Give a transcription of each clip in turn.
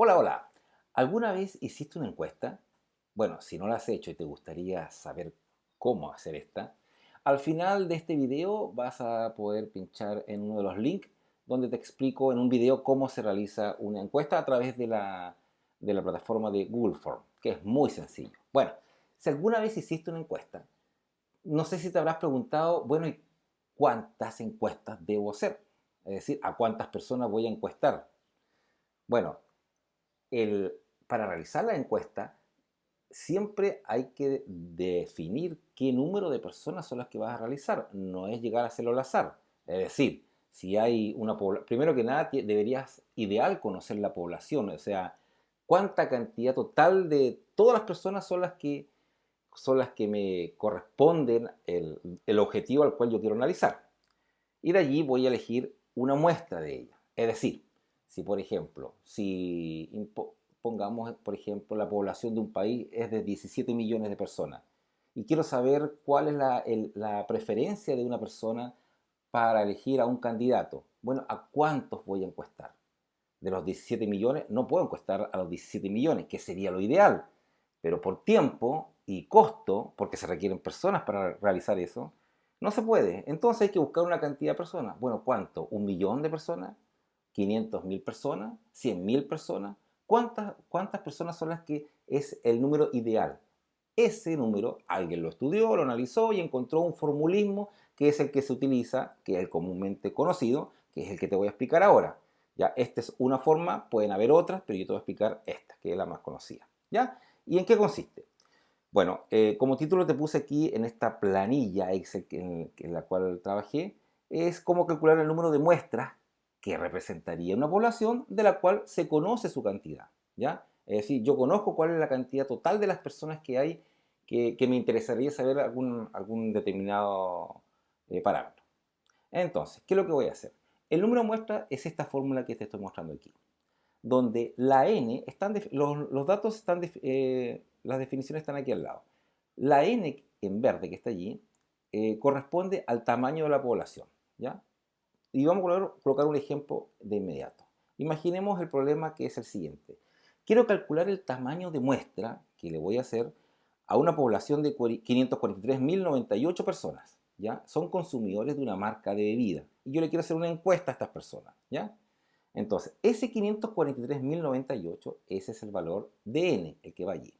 Hola, hola. ¿Alguna vez hiciste una encuesta? Bueno, si no la has hecho y te gustaría saber cómo hacer esta, al final de este video vas a poder pinchar en uno de los links donde te explico en un video cómo se realiza una encuesta a través de la plataforma de Google Form, que es muy sencillo. Bueno, si alguna vez hiciste una encuesta, no sé si te habrás preguntado, bueno, ¿y cuántas encuestas debo hacer? Es decir, ¿a cuántas personas voy a encuestar? Bueno, el, para realizar la encuesta siempre hay que definir qué número de personas son las que vas a realizar. No es llegar a hacerlo al azar. Es decir, si hay una población, primero que nada deberías ideal conocer la población, o sea, cuánta cantidad total de todas las personas son las que me corresponden el objetivo al cual yo quiero analizar. Y de allí voy a elegir una muestra de ella. Es decir, si por ejemplo, si pongamos, por ejemplo, la población de un país es de 17 millones de personas y quiero saber cuál es la preferencia de una persona para elegir a un candidato. Bueno, ¿a cuántos voy a encuestar? De los 17 millones, no puedo encuestar a los 17 millones, que sería lo ideal, pero por tiempo y costo, porque se requieren personas para realizar eso, no se puede. Entonces hay que buscar una cantidad de personas. Bueno, ¿cuánto? ¿Un millón de personas? ¿500.000 personas? ¿100.000 personas? ¿Cuántas personas son las que es el número ideal? Ese número alguien lo estudió, lo analizó y encontró un formulismo que es el que se utiliza, que es el comúnmente conocido, que es el que te voy a explicar ahora. Ya, esta es una forma, pueden haber otras, pero yo te voy a explicar esta, que es la más conocida. ¿Ya? ¿Y en qué consiste? Bueno, como título te puse aquí en esta planilla Excel en la cual trabajé, es cómo calcular el número de muestras que representaría una población de la cual se conoce su cantidad. ¿Ya? Es decir, yo conozco cuál es la cantidad total de las personas que hay que me interesaría saber algún determinado parámetro. Entonces, ¿qué es lo que voy a hacer? El número de muestras es esta fórmula que te estoy mostrando aquí, donde la n, los datos están, las definiciones están aquí al lado. La n en verde que está allí corresponde al tamaño de la población, ¿ya? Y vamos a colocar un ejemplo de inmediato. Imaginemos el problema que es el siguiente. Quiero calcular el tamaño de muestra que le voy a hacer a una población de 543.098 personas, ¿ya? Son consumidores de una marca de bebida. Y yo le quiero hacer una encuesta a estas personas, ¿ya? Entonces, ese 543.098, ese es el valor de n, el que va allí.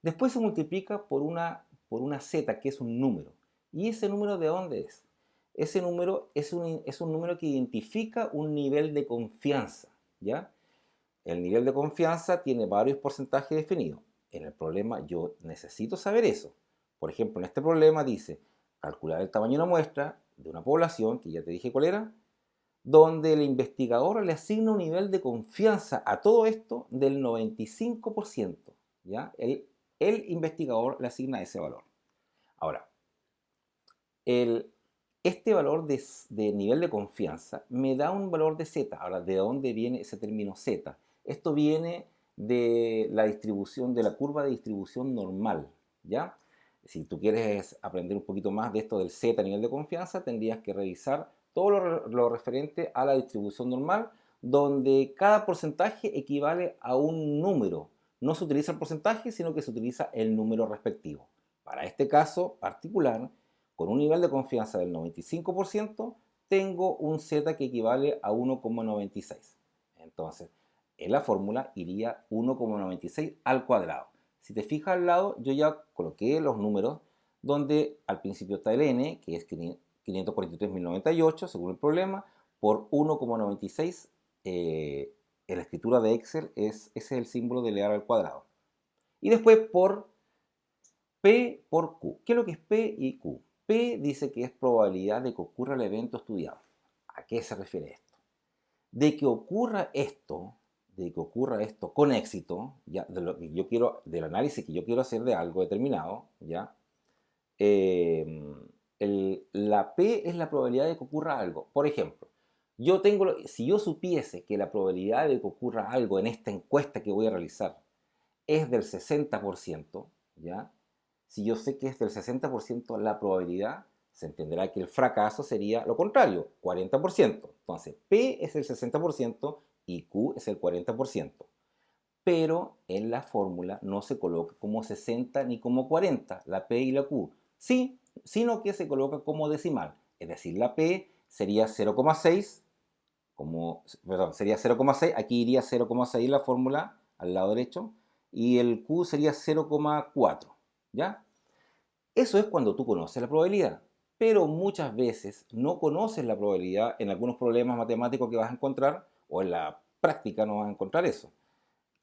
Después se multiplica por una z, que es un número. ¿Y ese número de dónde es? Ese número es un número que identifica un nivel de confianza, ¿ya? El nivel de confianza tiene varios porcentajes definidos. En el problema yo necesito saber eso. Por ejemplo, en este problema dice calcular el tamaño de una muestra de una población, que ya te dije cuál era, donde el investigador le asigna un nivel de confianza a todo esto del 95%, ¿ya? El investigador le asigna ese valor. Ahora, el, este valor de nivel de confianza me da un valor de z. Ahora, ¿de dónde viene ese término z? Esto viene de la distribución, de la curva de distribución normal, ¿ya? Si tú quieres aprender un poquito más de esto del z a nivel de confianza, tendrías que revisar todo lo referente a la distribución normal, donde cada porcentaje equivale a un número. No se utiliza el porcentaje, sino que se utiliza el número respectivo. Para este caso particular, con un nivel de confianza del 95%, tengo un z que equivale a 1,96. Entonces, en la fórmula iría 1,96 al cuadrado. Si te fijas al lado, yo ya coloqué los números donde al principio está el n, que es 543.098, según el problema, por 1,96. En la escritura de Excel ese es el símbolo de elevar al cuadrado. Y después por P por Q. ¿Qué es lo que es P y Q? P dice que es probabilidad de que ocurra el evento estudiado. ¿A qué se refiere esto? De que ocurra esto con éxito, ya, de lo que yo quiero, del análisis que yo quiero hacer de algo determinado, ya, eh, la P es la probabilidad de que ocurra algo. Por ejemplo, si yo supiese que la probabilidad de que ocurra algo en esta encuesta que voy a realizar es del 60%, ¿ya? Si yo sé que es del 60% la probabilidad, se entenderá que el fracaso sería lo contrario, 40%. Entonces, P es el 60% y Q es el 40%. pero en la fórmula no se coloca como 60 ni como 40, la P y la Q, sí, sino que se coloca como decimal, es decir, la P sería 0,6, sería 0,6, aquí iría 0,6 la fórmula al lado derecho, y el Q sería 0,4, ¿ya? Eso es cuando tú conoces la probabilidad, pero muchas veces no conoces la probabilidad en algunos problemas matemáticos que vas a encontrar, o en la práctica no vas a encontrar eso.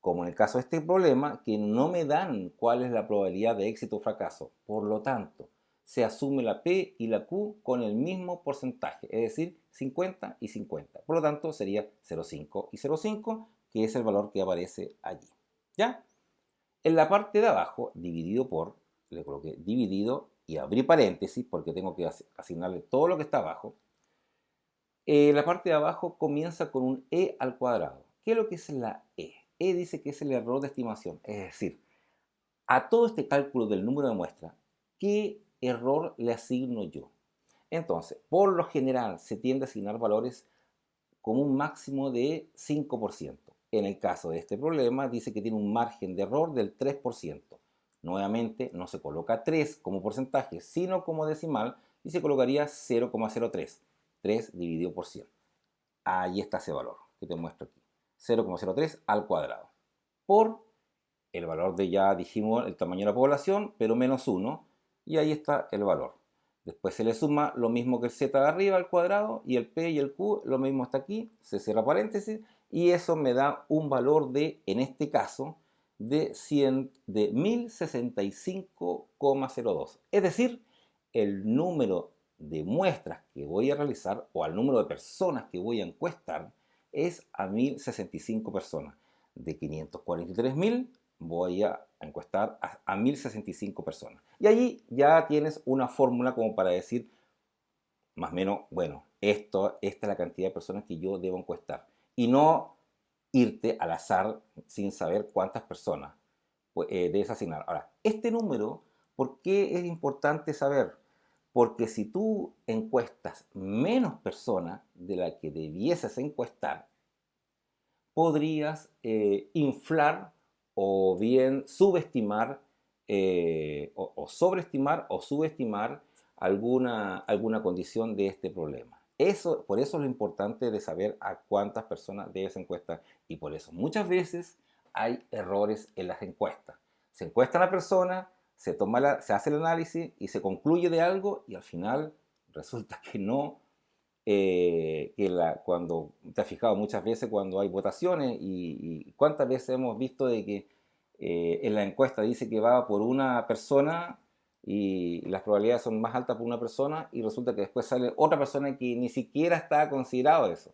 Como en el caso de este problema, que no me dan cuál es la probabilidad de éxito o fracaso. Por lo tanto, se asume la P y la Q con el mismo porcentaje, es decir, 50 y 50. Por lo tanto, sería 0,5 y 0,5, que es el valor que aparece allí. ¿Ya? En la parte de abajo, dividido por, le coloqué dividido y abrí paréntesis porque tengo que asignarle todo lo que está abajo. La parte de abajo comienza con un e al cuadrado. ¿Qué es lo que es la e? E dice que es el error de estimación, es decir, a todo este cálculo del número de muestras, ¿qué error le asigno yo? Entonces, por lo general se tiende a asignar valores con un máximo de 5%. En el caso de este problema dice que tiene un margen de error del 3%. Nuevamente no se coloca 3 como porcentaje, sino como decimal y se colocaría 0,03. 3 dividido por 100. Ahí está ese valor que te muestro aquí. 0,03 al cuadrado. Por el valor de, ya dijimos, el tamaño de la población, pero menos 1. Y ahí está el valor. Después se le suma lo mismo que el z de arriba al cuadrado y el p y el q, lo mismo está aquí, se cierra paréntesis y eso me da un valor de, en este caso, de 1065,02. Es decir, el número de muestras que voy a realizar o al número de personas que voy a encuestar es a 1065 personas. De 543.000 voy a encuestar a 1065 personas. Y allí ya tienes una fórmula como para decir, más o menos, bueno, esta es la cantidad de personas que yo debo encuestar. Y no irte al azar sin saber cuántas personas debes asignar. Ahora, este número, ¿por qué es importante saber? Porque si tú encuestas menos personas de las que debieses encuestar, podrías inflar o bien subestimar o sobreestimar o subestimar alguna condición de este problema. Por eso es lo importante de saber a cuántas personas debes encuestar. Y por eso muchas veces hay errores en las encuestas. Se encuesta a la persona, se hace el análisis y se concluye de algo y al final resulta que no, cuando te has fijado muchas veces cuando hay votaciones y cuántas veces hemos visto de que en la encuesta dice que va por una persona y las probabilidades son más altas por una persona y resulta que después sale otra persona que ni siquiera está considerado eso.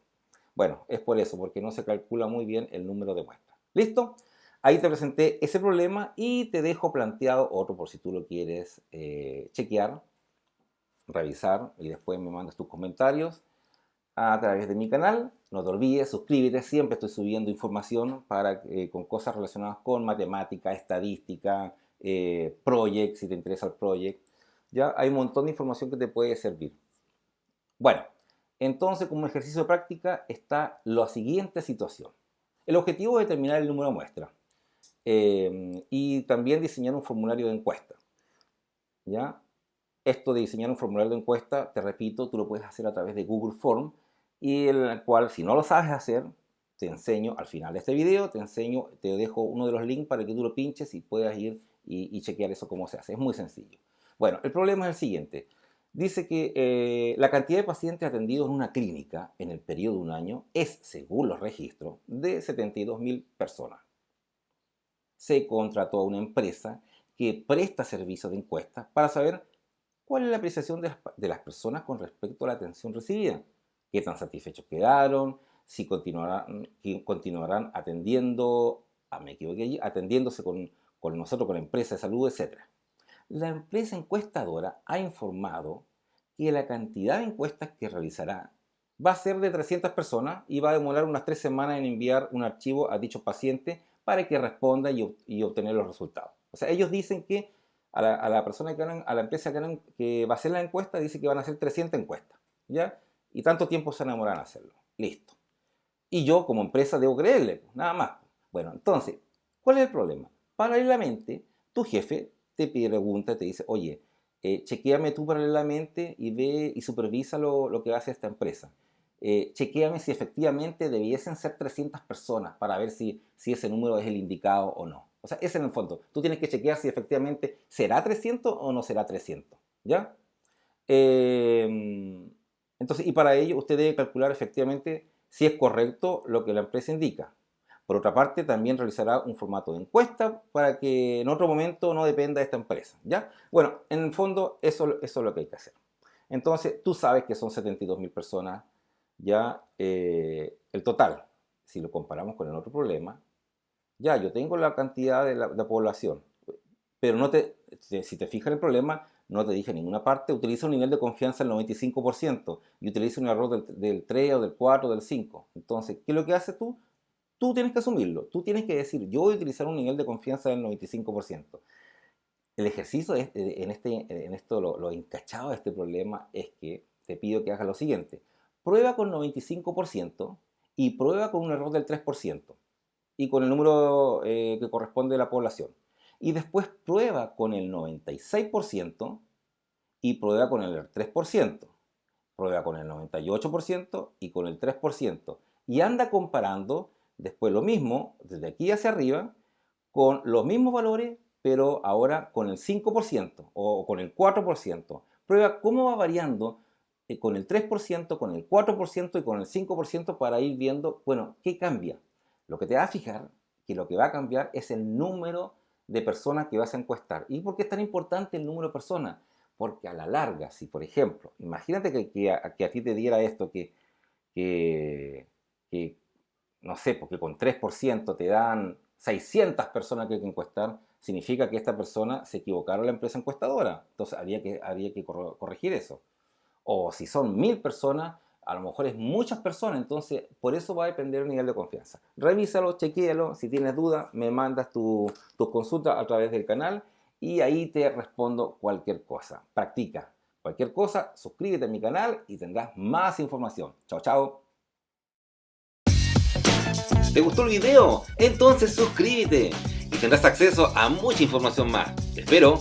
Bueno, es por eso, porque no se calcula muy bien el número de muestras. ¿Listo? Ahí te presenté ese problema y te dejo planteado otro por si tú lo quieres chequear, revisar y después me mandas tus comentarios a través de mi canal. No te olvides, suscríbete, siempre estoy subiendo información con cosas relacionadas con matemática, estadística, project, si te interesa el project. Ya hay un montón de información que te puede servir. Bueno, entonces como ejercicio de práctica está la siguiente situación. El objetivo es determinar el número de muestras y también diseñar un formulario de encuesta. ¿Ya? Esto de diseñar un formulario de encuesta, te repito, tú lo puedes hacer a través de Google Form y en el cual, si no lo sabes hacer, te enseño al final de este video, te dejo uno de los links para que tú lo pinches y puedas ir y chequear eso cómo se hace. Es muy sencillo. Bueno, el problema es el siguiente. Dice que la cantidad de pacientes atendidos en una clínica en el periodo de un año es, según los registros, de 72.000 personas. Se contrató a una empresa que presta servicios de encuestas para saber cuál es la apreciación de las personas con respecto a la atención recibida, qué tan satisfechos quedaron, si continuarán atendiendo, me equivoqué allí, atendiéndose con nosotros, con la empresa de salud, etc. La empresa encuestadora ha informado que la cantidad de encuestas que realizará va a ser de 300 personas y va a demorar unas 3 semanas en enviar un archivo a dichos pacientes para que responda y obtener los resultados. O sea, ellos dicen que a la persona a la empresa que va a hacer la encuesta, dice que van a hacer 300 encuestas, ¿ya? Y tanto tiempo se enamoran en hacerlo. Listo. Y yo como empresa debo creerle, nada más. Bueno, entonces, ¿Cuál es el problema? Paralelamente, tu jefe te pregunta, te dice, oye, chequéame tú paralelamente y ve y supervisa lo que hace esta empresa. Chequéame si efectivamente debiesen ser 300 personas para ver si ese número es el indicado o no. O sea, ese en el fondo. Tú tienes que chequear si efectivamente será 300 o no será 300. ¿Ya? Entonces, y para ello usted debe calcular efectivamente si es correcto lo que la empresa indica. Por otra parte, también realizará un formato de encuesta para que en otro momento no dependa de esta empresa. ¿Ya? Bueno, en el fondo eso es lo que hay que hacer. Entonces, tú sabes que son 72.000 personas ya el total. Si lo comparamos con el otro problema, ya yo tengo la cantidad de la población, pero si te fijas en el problema, no te dije en ninguna parte, utiliza un nivel de confianza del 95% y utiliza un error del 3 o del 4 o del 5. Entonces, ¿qué es lo que haces tú? Tú tienes que asumirlo, tú tienes que decir, yo voy a utilizar un nivel de confianza del 95%. El ejercicio en esto, lo encachado de este problema es que te pido que hagas lo siguiente. Prueba con 95% y prueba con un error del 3% y con el número que corresponde a la población. Y después prueba con el 96% y prueba con el 3%. Prueba con el 98% y con el 3%. Y anda comparando después lo mismo, desde aquí hacia arriba, con los mismos valores, pero ahora con el 5% o con el 4%. Prueba cómo va variando con el 3%, con el 4% y con el 5% para ir viendo, bueno, ¿qué cambia? Lo que te va a fijar que lo que va a cambiar es el número de personas que vas a encuestar. ¿Y por qué es tan importante el número de personas? Porque a la larga, si por ejemplo, imagínate que a ti te diera esto, que no sé, porque con 3% te dan 600 personas que hay que encuestar, significa que esta persona se equivocaron la empresa encuestadora. Entonces habría que corregir eso. O si son 1000 personas, a lo mejor es muchas personas, entonces por eso va a depender el nivel de confianza. Revísalo, chequéalo, si tienes dudas me mandas tu consulta a través del canal y ahí te respondo cualquier cosa. Practica cualquier cosa, suscríbete a mi canal y tendrás más información. Chao, chao. ¿Te gustó el video? Entonces suscríbete y tendrás acceso a mucha información más. Te espero.